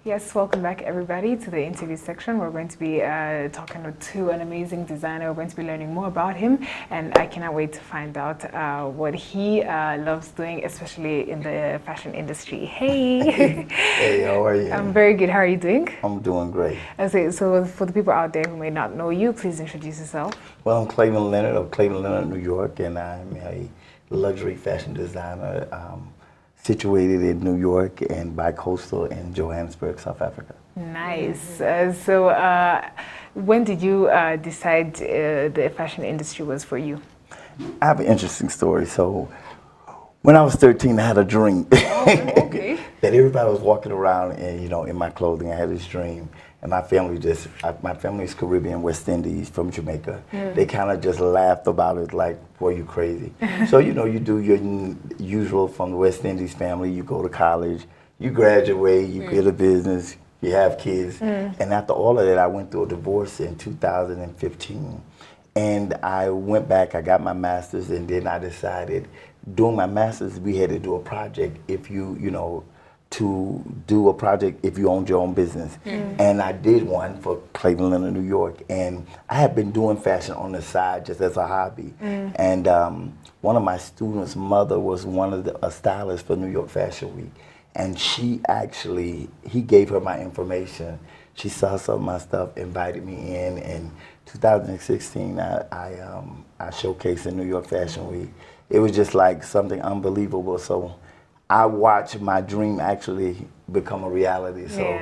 Yes, welcome back everybody to the interview section. We're going to be talking to an amazing designer. We're going to be learning more about him, and I cannot wait to find out what he loves doing, especially in the fashion industry. Hey! Hey, how are you? I'm very good. How are you doing? I'm doing great. Okay, so for the people out there who may not know you, please introduce yourself. Well, I'm Clavon Leonard of Clavon Leonard, New York, and I'm a luxury fashion designer situated in New York and bi-coastal in Johannesburg, South Africa. Nice. When did you decide the fashion industry was for you? I have an interesting story. So, when I was 13, I had a dream. Okay. That everybody was walking around and, in my clothing. I had this dream. And my family my family is Caribbean, West Indies, from Jamaica. They kind of just laughed about it like, boy, you crazy. So, you do your usual from the West Indies family. You go to college, you graduate, you get a business, you have kids. And after all of that, I went through a divorce in 2015. And I went back, I got my master's, and then I decided, doing my master's, we had to do a project if to do a project if you owned your own business. And I did one for Clavon Leonard, New York. And I had been doing fashion on the side just as a hobby. And one of my students' mother was one of a stylist for New York Fashion Week. And he gave her my information. She saw some of my stuff, invited me in. And 2016, I showcased in New York Fashion Week. It was just like something unbelievable. So I watched my dream actually become a reality. So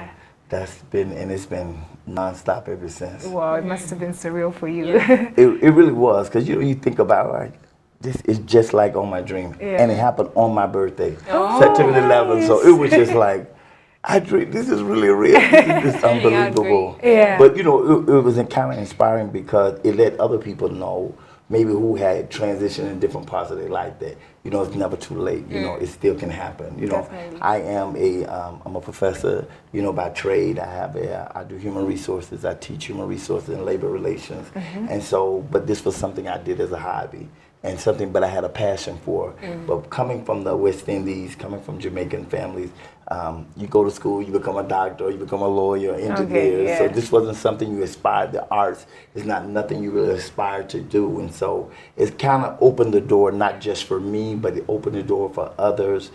it's been nonstop ever since. Wow, it must have been surreal for you. Yeah. It really was, because you think about like, this is just like on my dream. And it happened on my birthday, September 11th. So it was just like, I dream, this is really real. This is unbelievable. But it was kind of inspiring because it let other people know, maybe who had transitioned in different parts of their life, that it's never too late. It still can happen. I'm a professor, by trade. I do human resources. I teach human resources and labor relations. And so, but this was something I did as a hobby and something, but I had a passion for. But coming from the West Indies, coming from Jamaican families, you go to school, you become a doctor, you become a lawyer, engineer. So this wasn't something you aspired. The arts is not nothing you really aspire to do. And so it kind of opened the door, not just for me, but it opened the door for others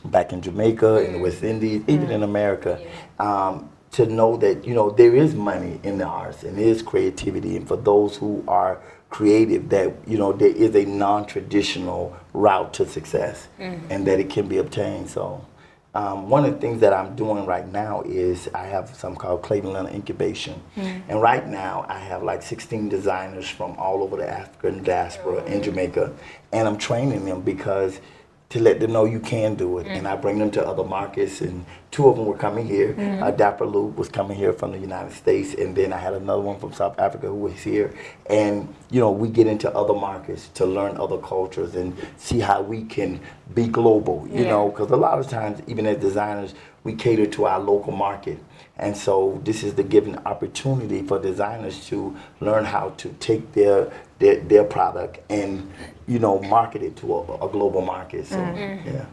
back in Jamaica, in the West Indies, even in America, to know that, there is money in the arts and there is creativity. And for those who are creative, that, there is a non-traditional route to success and that it can be obtained. So one of the things that I'm doing right now is I have something called Clavon Leonard Incubation. And right now I have like 16 designers from all over the African diaspora in Jamaica. And I'm training them because to let them know you can do it. And I bring them to other markets, and 2 of them were coming here. Dapper Luke was coming here from the United States, and then I had another one from South Africa who was here. And we get into other markets to learn other cultures and see how we can be global, because a lot of times, even as designers, we cater to our local market. And so this is the given opportunity for designers to learn how to take their product and market it to a global market. So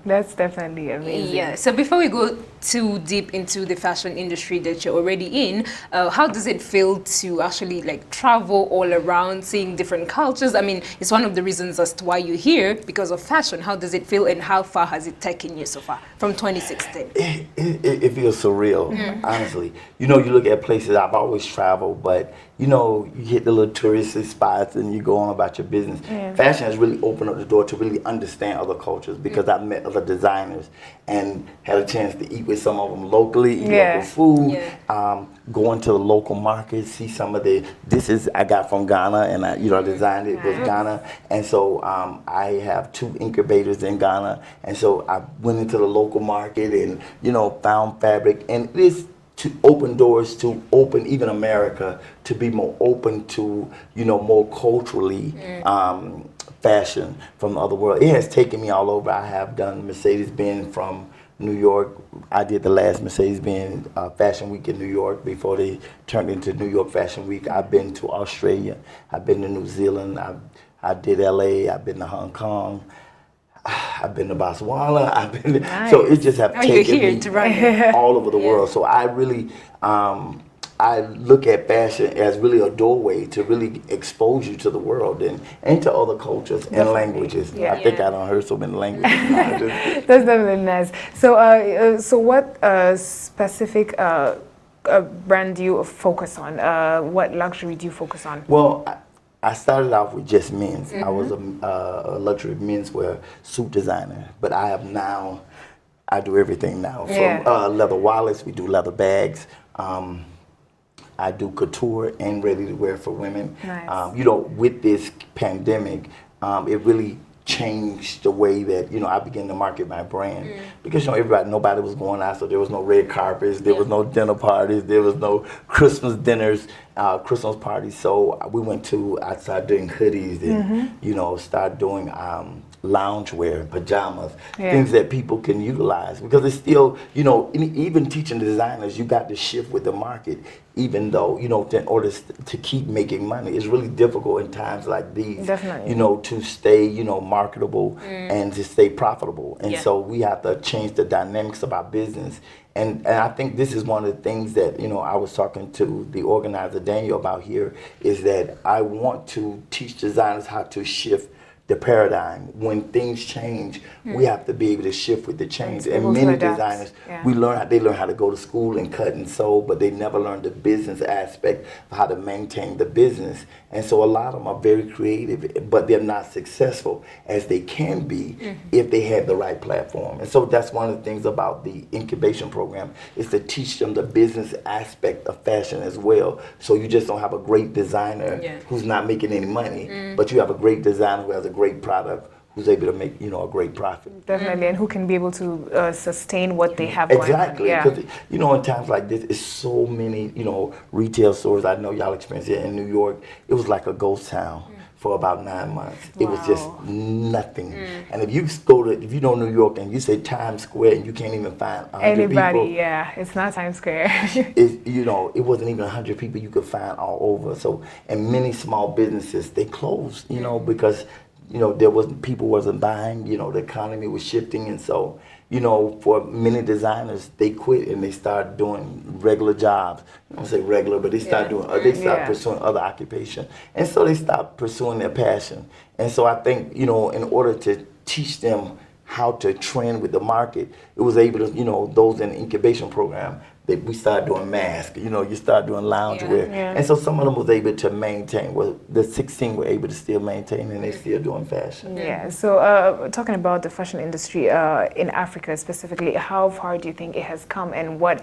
that's definitely amazing. Yeah. So before we go too deep into the fashion industry that you're already in, how does it feel to actually like travel all around, seeing different cultures? I mean, it's one of the reasons as to why you're here, because of fashion. How does it feel, and how far has it taken you so far from 2016? It feels surreal, honestly. You look at places I've always traveled, but you hit the little touristy spots and you go on about your business. Fashion has really opened up the door to really understand other cultures, because I've met other designers and had a chance to eat with some of them locally, eat local food, go into the local market, see some of I got from Ghana, and I designed it with Ghana. And so I have 2 incubators in Ghana. And so I went into the local market and, found fabric. And it is to open doors, to open even America to be more open to, more culturally fashion from the other world. It has taken me all over. I have done Mercedes-Benz from New York. I did the last Mercedes-Benz Fashion Week in New York before they turned into New York Fashion Week. I've been to Australia. I've been to New Zealand. I did LA. I've been to Hong Kong. I've been to Botswana. I've been Nice. so it just have Oh, you're taken here me to run. all over the world. So I really I look at fashion as really a doorway to really expose you to the world and to other cultures and languages. Yeah. I think I don't heard so many languages. That's definitely nice. So, so what specific brand do you focus on? What luxury do you focus on? Well, I started off with just men's. I was a luxury menswear suit designer, but I have now, I do everything now. From leather wallets, we do leather bags. I do couture and ready to wear for women. Nice. You know, with this pandemic, it really changed the way that, you know, I began to market my brand. Because, you know, nobody was going out, so there was no red carpets, there was no dinner parties, there was no Christmas dinners, Christmas parties. So I started doing hoodies and, you know, started doing loungewear, pajamas, things that people can utilize. Because it's still, you know, even teaching the designers, you got to shift with the market, even though, you know, in order to keep making money. It's really difficult in times like these, Definitely. you know, to stay, you know, marketable and to stay profitable. And so we have to change the dynamics of our business. And I think this is one of the things that, you know, I was talking to the organizer, Daniel, about here, is that I want to teach designers how to shift the paradigm. When things change, we have to be able to shift with the change. And many designers, they learn how to go to school and cut and sew, but they never learn the business aspect of how to maintain the business. And so a lot of them are very creative, but they're not successful as they can be if they have the right platform. And so that's one of the things about the incubation program, is to teach them the business aspect of fashion as well. So you just don't have a great designer who's not making any money, but you have a great designer who has a great product, who's able to make, you know, a great profit. Definitely, and who can be able to sustain what they have going on. Exactly, because, you know, in times like this, it's so many, you know, retail stores. I know y'all experienced it in New York. It was like a ghost town for about 9 months. It was just nothing. And if you know New York and you say Times Square and you can't even find 100 people. It's not Times Square. You know, it wasn't even 100 people you could find all over. So, and many small businesses, they closed, you know, because, you know, people wasn't buying, you know, the economy was shifting. And so, you know, for many designers, they quit and they started doing regular jobs. I don't say regular, but they started pursuing other occupation. And so they stopped pursuing their passion. And so I think, you know, in order to teach them how to trend with the market, it was able to, you know, those in the incubation program, we started doing masks, you know, you start doing loungewear. And so some of them was able to maintain, well, the 16 were able to still maintain, and they're still doing fashion. So talking about the fashion industry in Africa specifically, how far do you think it has come, and what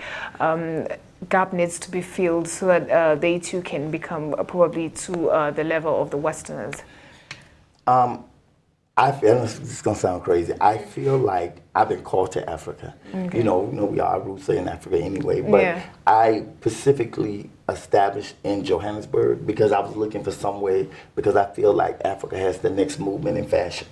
gap needs to be filled so that they too can become probably to the level of the Westerners? I feel, this is gonna sound crazy, I feel like I've been called to Africa. You know, we our roots are in Africa anyway, but I specifically established in Johannesburg because I was looking for some way, because I feel like Africa has the next movement in fashion.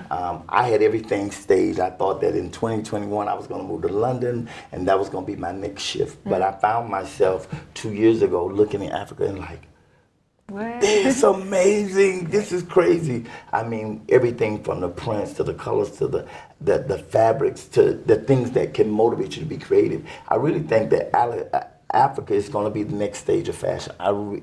I had everything staged. I thought that in 2021 I was gonna move to London and that was gonna be my next shift. But I found myself 2 years ago looking in Africa and like, it's amazing. This is crazy. I mean, everything from the prints to the colors to the fabrics to the things that can motivate you to be creative. I really think that Africa is going to be the next stage of fashion.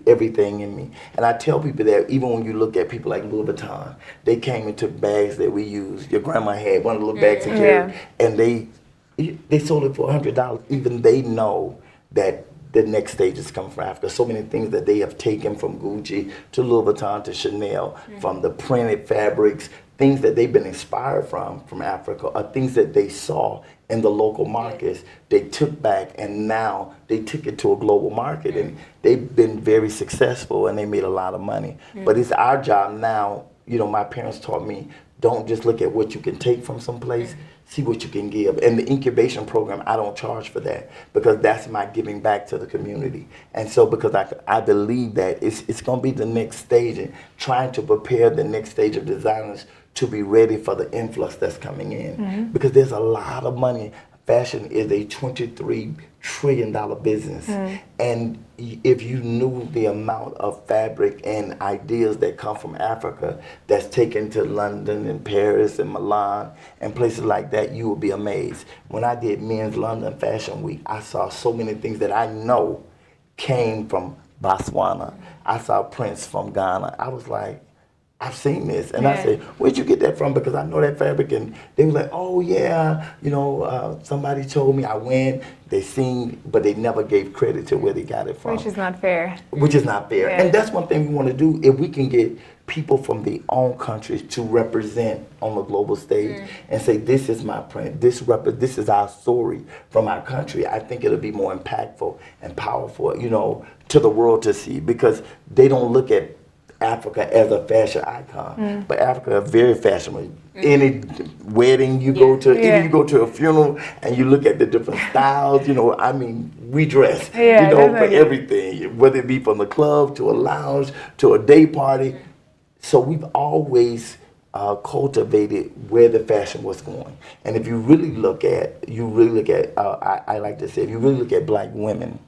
Everything in me. And I tell people that even when you look at people like Louis Vuitton, they came and took bags that we used. Your grandma had one of the little bags to carry, and they sold it for $100. Even they know that the next stage is coming from Africa. So many things that they have taken from Gucci to Louis Vuitton to Chanel, from the printed fabrics, things that they've been inspired from Africa, are things that they saw in the local markets, they took back, and now they took it to a global market, and they've been very successful, and they made a lot of money. But it's our job now. You know, my parents taught me, don't just look at what you can take from someplace, see what you can give. And the incubation program, I don't charge for that, because that's my giving back to the community. And so because I believe that it's going to be the next stage, and trying to prepare the next stage of designers to be ready for the influx that's coming in. Because there's a lot of money. fashion is a $23 trillion business. And if you knew the amount of fabric and ideas that come from Africa that's taken to London and Paris and Milan and places like that, you would be amazed. When I did Men's London Fashion Week, I saw so many things that I know came from Botswana. I saw prints from Ghana. I was like, I've seen this. And I said, where'd you get that from? Because I know that fabric. And they were like, oh, yeah, somebody told me. I went, they seen, but they never gave credit to where they got it from. Which is not fair. Which is not fair. Yeah. And that's one thing we want to do. If we can get people from their own countries to represent on the global stage and say, this is my print, this is our story from our country, I think it'll be more impactful and powerful, to the world to see, because they don't look at Africa as a fashion icon, but Africa is very fashionable. Any wedding you go to, even you go to a funeral and you look at the different styles, we dress, for everything, whether it be from the club to a lounge to a day party. So we've always cultivated where the fashion was going. And if you really look at, I like to say, if you really look at black women,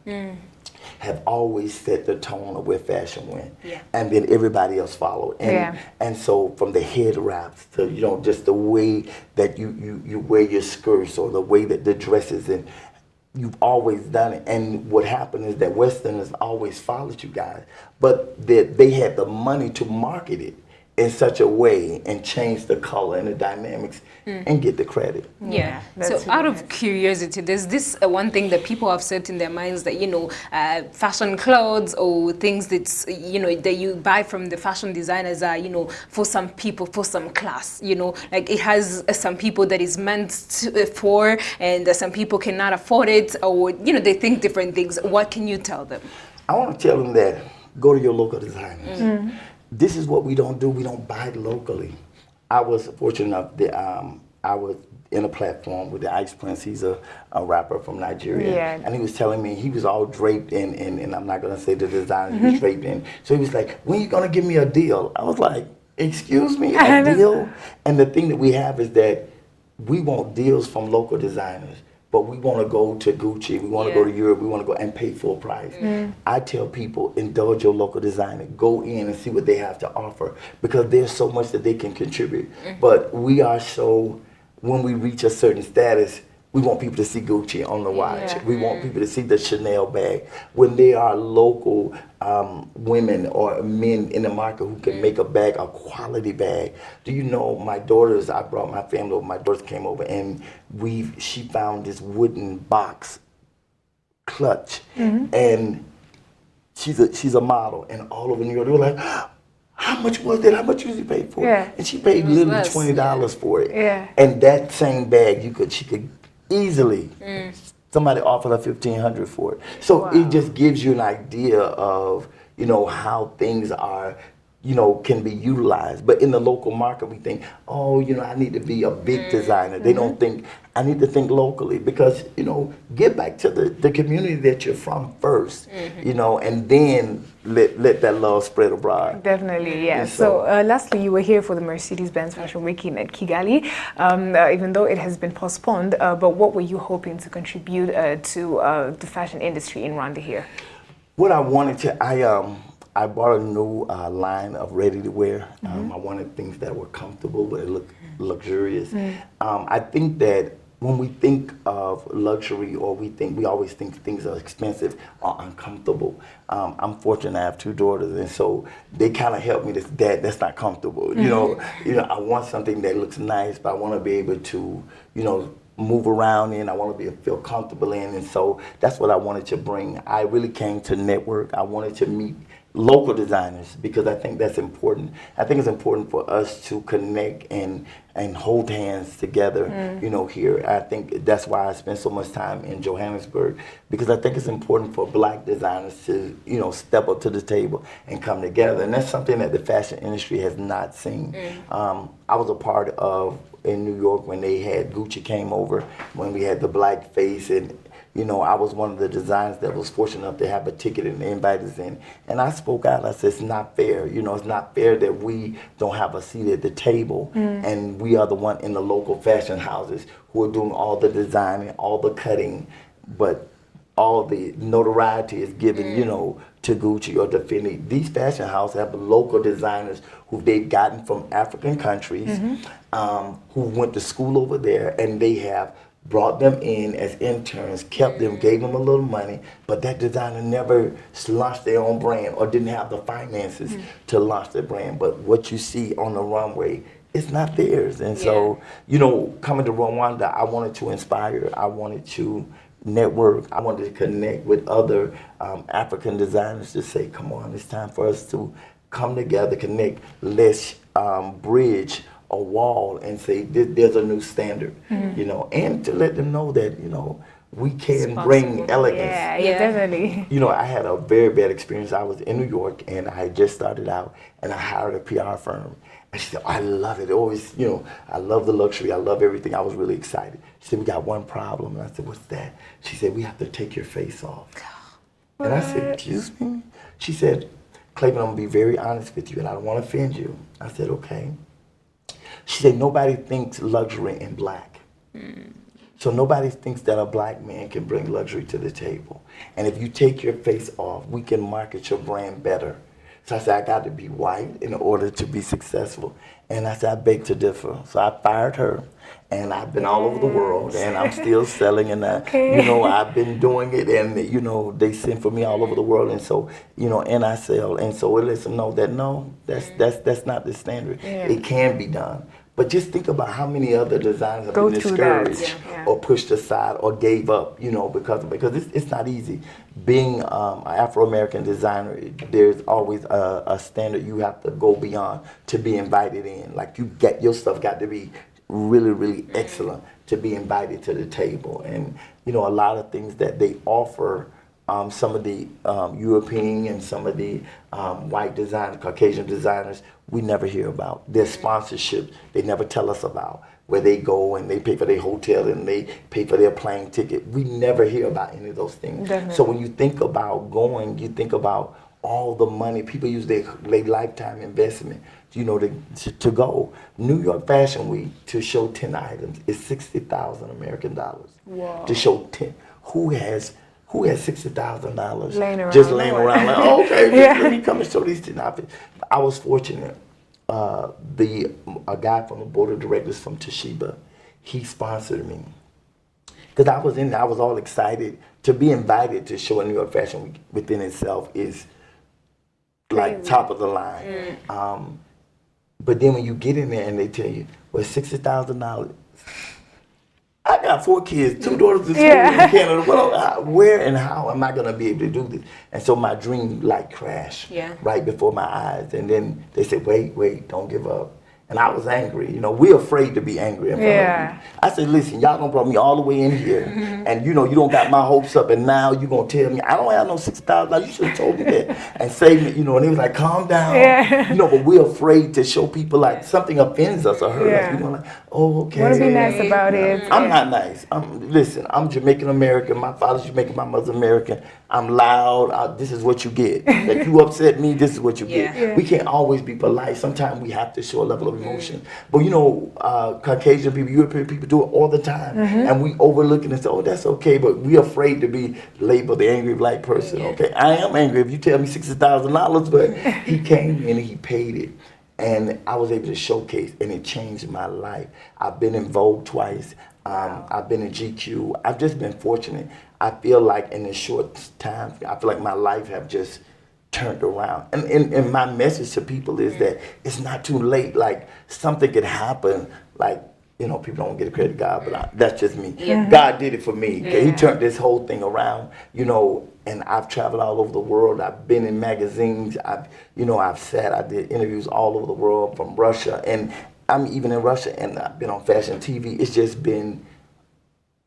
have always set the tone of where fashion went, and then everybody else followed. And so from the head wraps to just the way that you wear your skirts or the way that the dresses, and you've always done it. And what happened is that Westerners always followed you guys, but they had the money to market it in such a way and change the color and the dynamics and get the credit. Yeah. So out of curiosity, there's this one thing that people have said in their minds that, fashion clothes or things that's, that you buy from the fashion designers are, for some people, for some class, like it has some people that is meant for, and some people cannot afford it, or, they think different things. What can you tell them? I want to tell them that go to your local designers. This is what we don't do. We don't buy locally. I was fortunate enough that I was in a platform with the Ice Prince. He's a rapper from Nigeria. And he was telling me he was all draped in, and I'm not going to say the designer he was draped in. So he was like, when are you going to give me a deal? I was like, excuse me, a deal? And the thing that we have is that we want deals from local designers. But we want to go to Gucci, we want to go to Europe, we want to go and pay full price. I tell people, indulge your local designer, go in and see what they have to offer, because there's so much that they can contribute. But we are when we reach a certain status, we want people to see Gucci on the watch. We want people to see the Chanel bag. When there are local women or men in the market who can make a bag, a quality bag. Do you know, my daughters, I brought my family over, my daughters came over, and she found this wooden box clutch. And she's a model, and all over New York, they were like, how much was that? How much did you pay for it? And she paid literally $20 for it. And that same bag, she could easily, somebody offered her $1,500 for it. So it just gives you an idea of, how things are, can be utilized. But in the local market, we think, I need to be a big designer. They don't think, I need to think locally, because, get back to the community that you're from first, and then let that love spread abroad. Definitely, yeah. So lastly, you were here for the Mercedes-Benz Fashion Week in Kigali, even though it has been postponed, but what were you hoping to contribute to the fashion industry in Rwanda here? What I wanted to, I bought a new line of ready-to-wear. I wanted things that were comfortable, but it looked luxurious. I think that when we think of luxury, or we always think things are expensive or uncomfortable. I'm fortunate I have two daughters, and so they kind of help me. Dad, that's not comfortable. I want something that looks nice, but I want to be able to, move around in. I want to feel comfortable in, and so that's what I wanted to bring. I really came to network. I wanted to meet local designers, because I think that's important. I think it's important for us to connect and hold hands together, here. I think that's why I spend so much time in Johannesburg, because I think it's important for black designers to, step up to the table and come together. And that's something that the fashion industry has not seen. I was a part of in New York when they had Gucci came over, when we had the black face, and I was one of the designers that was fortunate enough to have a ticket and they invited us in. And I spoke out. I said, it's not fair. It's not fair that we don't have a seat at the table, and we are the one in the local fashion houses who are doing all the designing, all the cutting, but all the notoriety is given, to Gucci or to Fendi. These fashion houses have local designers who they've gotten from African countries, who went to school over there, and they have brought them in as interns, kept them, gave them a little money, but that designer never launched their own brand or didn't have the finances to launch their brand. But what you see on the runway, it's not theirs. And so, coming to Rwanda, I wanted to inspire, I wanted to network, I wanted to connect with other African designers to say, come on, it's time for us to come together, connect, let's bridge a wall and say there's a new standard, and to let them know that, we can bring elegance. Yeah, definitely. I had a very bad experience. I was in New York and I had just started out and I hired a PR firm. And she said, I love it. Always, I love the luxury. I love everything. I was really excited. She said, we got one problem. And I said, what's that? She said, we have to take your face off. What? And I said, excuse me? She said, Clavon, I'm going to be very honest with you and I don't want to offend you. I said, okay. She said, nobody thinks luxury in black. So nobody thinks that a black man can bring luxury to the table. And if you take your face off, we can market your brand better. So I said, I got to be white in order to be successful. And I said, I beg to differ. So I fired her. And I've been all over the world, and I'm still selling, and I've been doing it, and they send for me all over the world, and so and I sell, and so it lets them know that no, that's not the standard. Yeah. It can be done, but just think about how many other designers have been discouraged or pushed aside or gave up, because it's not easy. Being an Afro-American designer, there's always a standard you have to go beyond to be invited in. Like your stuff got to be really, really excellent to be invited to the table. And, a lot of things that they offer, some of the European and some of the white designers, Caucasian designers, we never hear about. Their sponsorships, they never tell us about, where they go and they pay for their hotel and they pay for their plane ticket. We never hear about any of those things. Definitely. So when you think about going, you think about all the money people use their lifetime investment, to go. New York Fashion Week to show 10 items is $60,000 American dollars. Wow. To show 10, who has $60,000 just laying around? Like, oh, okay, let me come and show these 10 outfits. I was fortunate. A guy from the board of directors from Toshiba, he sponsored me. Because I was in there, I was all excited. To be invited to show a New York Fashion Week within itself is like top of the line. But then when you get in there and they tell you, well, $60,000. I got 4 kids, 2 daughters in school in Canada. Well, where and how am I going to be able to do this? And so my dream crashed right before my eyes. And then they said, wait, don't give up. And I was angry. We're afraid to be angry in front of you. I said, listen, y'all done brought me all the way in here. And, you don't got my hopes up. And now you going to tell me, I don't have no $60,000. You should have told me that and saved me. And they was like, calm down. But we're afraid to show people something offends us or hurt us. We're like, oh, okay. Want to be nice about it. I'm not nice. Listen, I'm Jamaican American. My father's Jamaican, my mother's American. I'm loud. This is what you get. If you upset me, this is what you get. We can't always be polite. Sometimes we have to show a level of emotion. But Caucasian people, European people do it all the time. And we overlook it and say, oh, that's okay. But we're afraid to be labeled the angry black person. Okay, I am angry if you tell me $60,000, but he came in and he paid it. And I was able to showcase, and it changed my life. I've been in Vogue twice. I've been in GQ. I've just been fortunate. I feel like in this short time, I feel like my life have just turned around. And my message to people is that it's not too late. Like, something could happen. Like, people don't get credit to God, but that's just me. God did it for me. He turned this whole thing around, and I've traveled all over the world. I've been in magazines. I did interviews all over the world, from Russia. And I'm even in Russia, and I've been on fashion TV. It's just been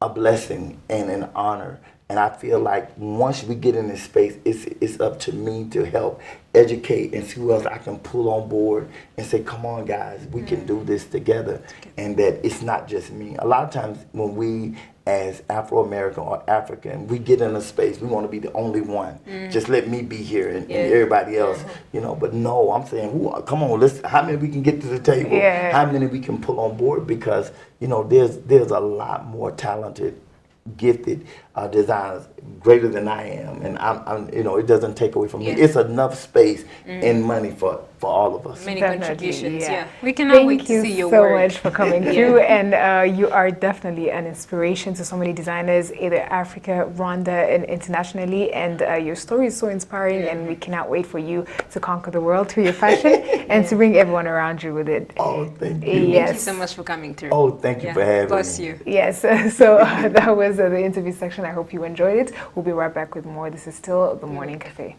a blessing and an honor. And I feel like once we get in this space, it's up to me to help educate and see who else I can pull on board and say, come on, guys, we can do this together. And that it's not just me. A lot of times when we, as Afro-American or African, we get in a space, we want to be the only one. Just let me be here and everybody else, you know. But no, I'm saying, come on, how many we can get to the table? How many we can pull on board? Because, you know, there's a lot more talented, gifted designers greater than I am, and I'm you know, it doesn't take away from me. It's enough space and money for all of us. Many Definitely, contributions. yeah. We cannot wait to see Thank your you so work. much for coming through, and you are definitely an inspiration to so many designers, either Africa, Rwanda, and internationally. And your story is so inspiring, and we cannot wait for you to conquer the world through your fashion and to bring everyone around you with it. Oh, thank you. Yes. Thank you so much for coming through. Oh, thank you for having Bless me. you. Yes, so that was the interview section. I hope you enjoyed it. We'll be right back with more. This is still The Morning Cafe.